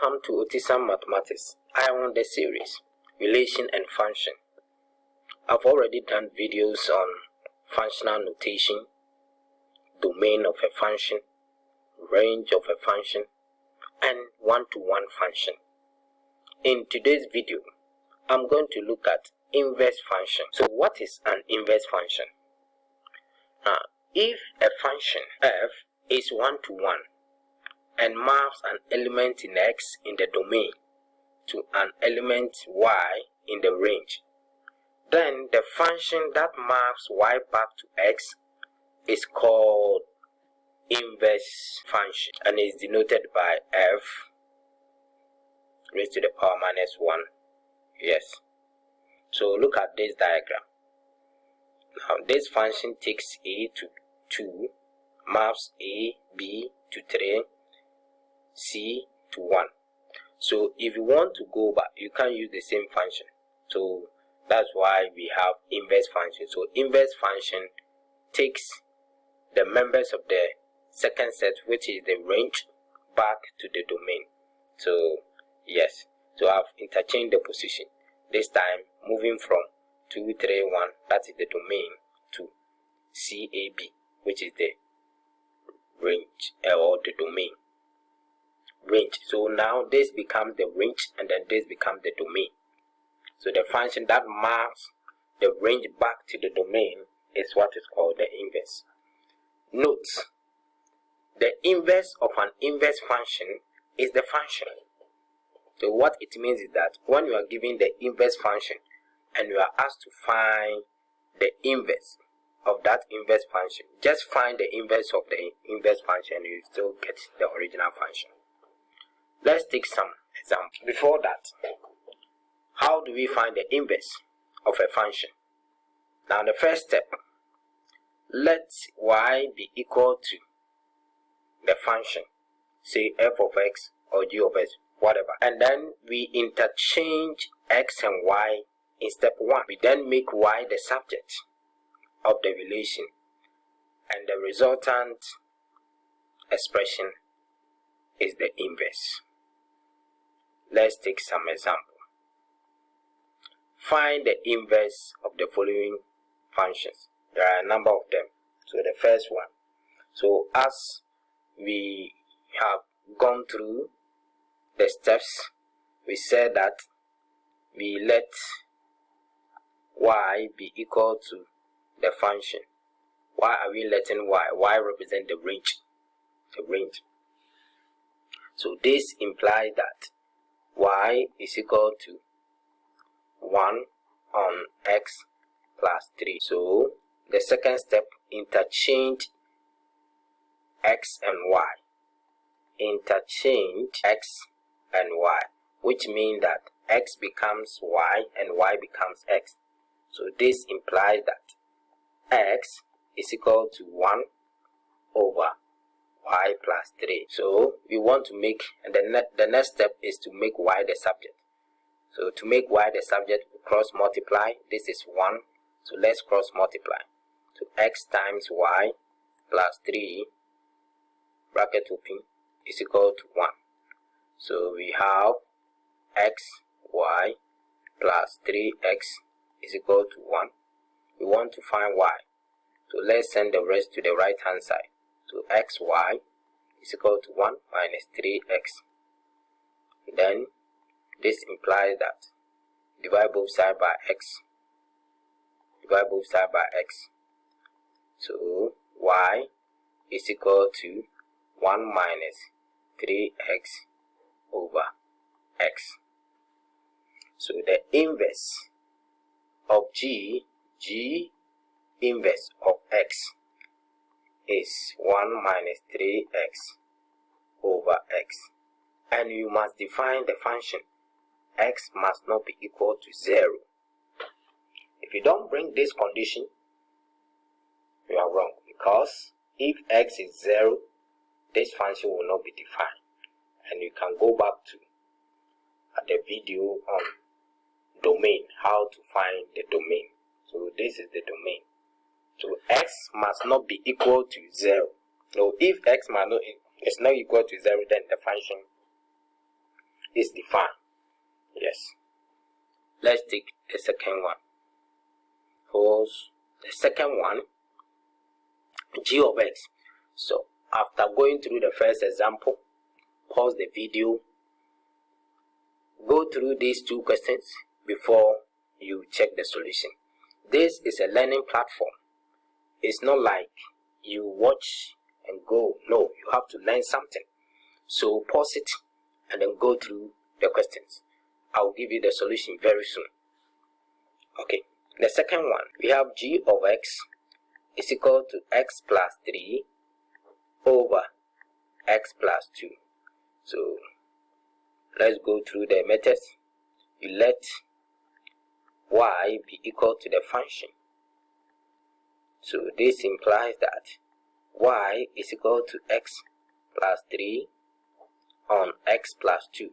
Welcome to Otisam Mathematics. I am on the series Relation and Function. I've already done videos on functional notation, domain of a function, range of a function, and one-to-one function. In today's video, I'm going to look at inverse function. So what is an inverse function? If a function f is one-to-one and maps an element in x in the domain to an element y in the range, then the function that maps y back to x is called inverse function and is denoted by f raised to the power minus 1. Yes. So look at this diagram. Now this function takes a to 2, maps a, b to 3, c to 1. So if you want to go back, you can't use the same function. So that's why we have inverse function. So inverse function takes the members of the second set, which is the range, back to the domain. So yes, so I've interchanged the position. This time moving from 2, 3, 1, that is the domain, to CAB, which is the range or the domain. Range. So now this becomes the range and then this becomes the domain. So the function that maps the range back to the domain is what is called the inverse. Note, the inverse of an inverse function is the function. So what it means is that when you are given the inverse function and you are asked to find the inverse of that inverse function, just find the inverse of the inverse function and you still get the original function. Let's take some examples. Before that, how do we find the inverse of a function? Now the first step, let y be equal to the function, say f of x or g of x, whatever. And then we interchange x and y in step 1. We then make y the subject of the relation and the resultant expression is the inverse. Let's take some example. Find the inverse of the following functions. There are a number of them. So the first one. So as we have gone through the steps, we said that we let y be equal to the function. Why are we letting y? Y represent the range. The range. So this implies that y is equal to 1 on x plus 3. So the second step, interchange x and y. Interchange x and y, which means that x becomes y and y becomes x. So this implies that x is equal to 1 over y plus 3. So we want to make, and the next step is to make y the subject. So to make y the subject, we cross multiply. This is 1. So let's cross multiply. So x times y plus 3, bracket open, is equal to 1. So we have x, y plus 3x is equal to 1. We want to find y. So let's send the rest to the right hand side. So xy is equal to 1 minus 3x. Then this implies that divide both sides by x. Divide both sides by x. So y is equal to 1 minus 3x over x. So the inverse of g inverse of x is 1 minus 3x over x. And you must define the function. X must not be equal to 0. If you don't bring this condition, you are wrong, because if x is 0, this function will not be defined. And you can go back to the video on domain, how to find the domain. So this is the domain. So x must not be equal to 0. So if x is not equal to 0, then the function is defined. Yes. Let's take the second one. For the second one, g of x. So after going through the first example, pause the video, go through these two questions before you check the solution. This is a learning platform. It's not like you watch and go. No, you have to learn something. So pause it and then go through the questions. I'll give you the solution very soon. Okay, the second one, we have g of x is equal to x plus 3 over x plus 2. So let's go through the methods. You let y be equal to the function. So this implies that y is equal to x plus 3 on x plus 2.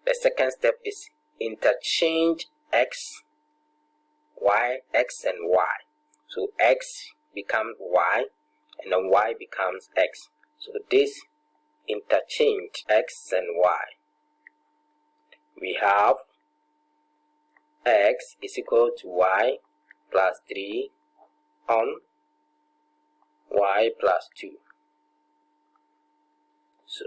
The second step is interchange x and y. So x becomes y and then y becomes x. So this interchange x and y. We have x is equal to y plus 3 on y plus 2. So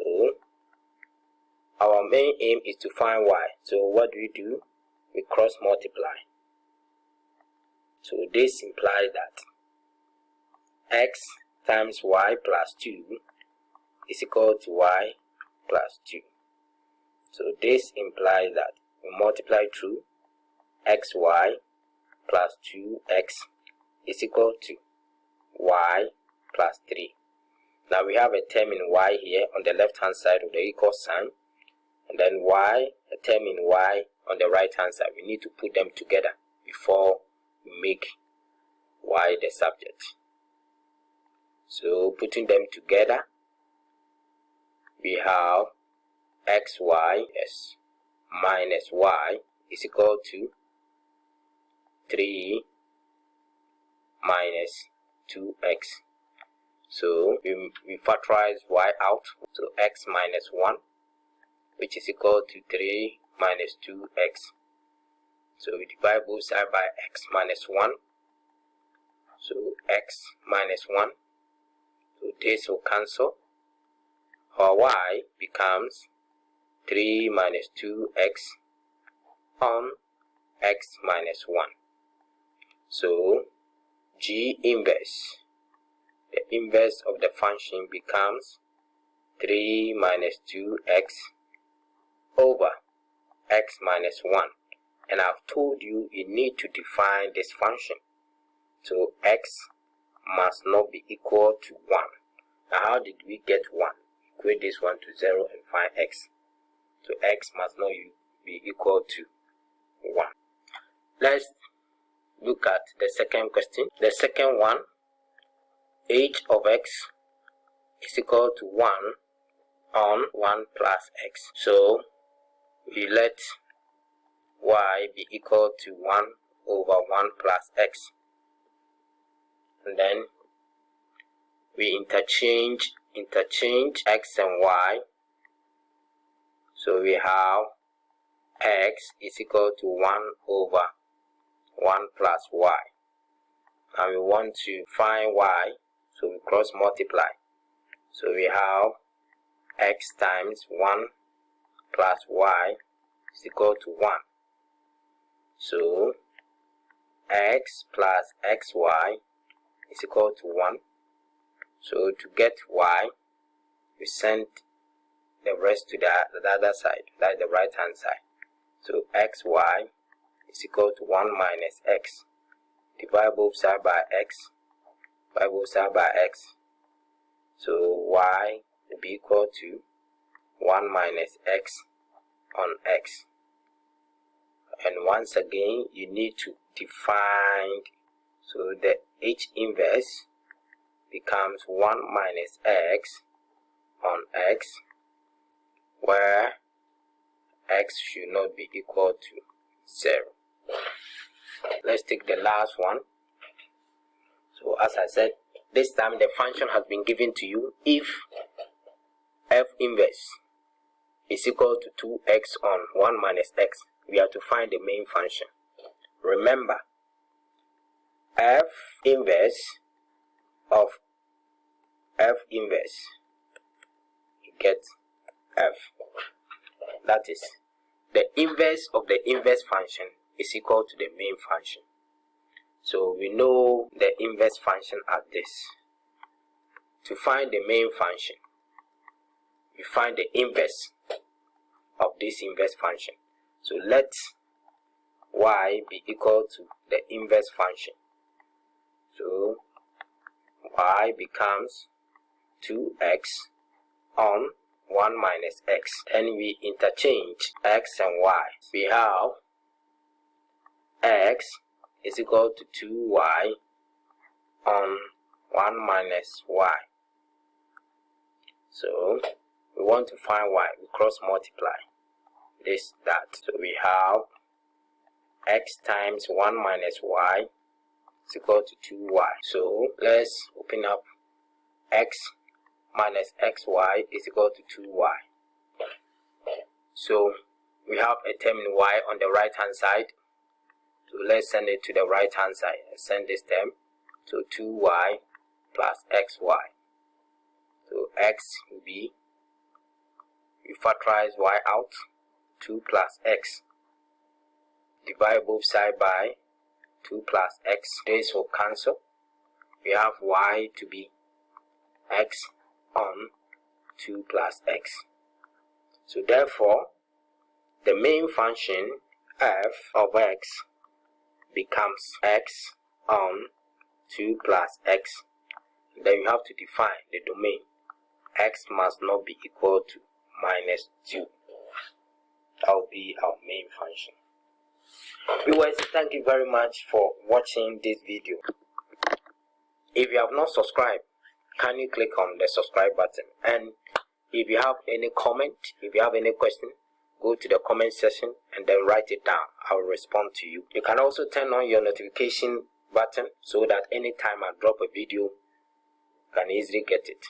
our main aim is to find y. So what do? We cross multiply. So this implies that x times y plus 2 is equal to y plus 2. So this implies that we multiply through xy plus 2x is equal to y plus 3. Now we have a term in y here on the left hand side of the equal sign, and then y, a term in y on the right hand side. We need to put them together before we make y the subject. So putting them together, we have xy minus y is equal to 3 minus 2x. So we factorize y out, so x minus 1, which is equal to 3 minus 2x. So we divide both sides by x minus 1. So x minus 1. So this will cancel. Our y becomes 3 minus 2x on x minus 1. So g inverse, the inverse of the function becomes 3 minus 2x over x minus 1. And I've told you need to define this function. So x must not be equal to 1. Now how did we get 1? Equate this one to 0 and find x. So x must not be equal to 1. Let's look at the second question. The second one, h of x is equal to 1 on 1 plus x. So we let y be equal to 1 over 1 plus x. And then we interchange x and y. So we have x is equal to 1 over 1 plus y. And we want to find y, so we cross multiply. So we have x times 1 plus y is equal to 1. So x plus xy is equal to 1. So to get y, we send the rest to the other side, like the right hand side. So xy is equal to 1 minus x. Divide both sides by x. Divide both sides by x. So y will be equal to 1 minus x on x. And once again, you need to define. So the h inverse becomes 1 minus x on x, where x should not be equal to 0. Let's take the last one. So as I said, this time the function has been given to you if f inverse is equal to 2x on 1 minus x. We have to find the main function. Remember, f inverse of f inverse, you get f. That is, the inverse of the inverse function is equal to the main function. So we know the inverse function as this. To find the main function, we find the inverse of this inverse function. So let y be equal to the inverse function. So y becomes 2x on 1 minus x. Then we interchange x and y. We have x is equal to 2y on 1 minus y. So we want to find y. We cross multiply this, that. So we have x times 1 minus y is equal to 2y. So let's open up. X minus xy is equal to 2y. So we have a term in y on the right hand side. So let's send it to the right hand side. Let's send this term. So 2y plus xy. So x will be, we factorize y out, 2 plus x. Divide both sides by 2 plus x. This will cancel. We have y to be x on 2 plus x. So therefore, the main function f of x becomes x on 2 plus x. Then you have to define the domain. X must not be equal to minus 2. That will be our main function. Viewers, thank you very much for watching this video. If you have not subscribed, can you click on the subscribe button? And if you have any comment, if you have any question, go to the comment section and then write it down. I will respond to you. You can also turn on your notification button so that anytime I drop a video, you can easily get it.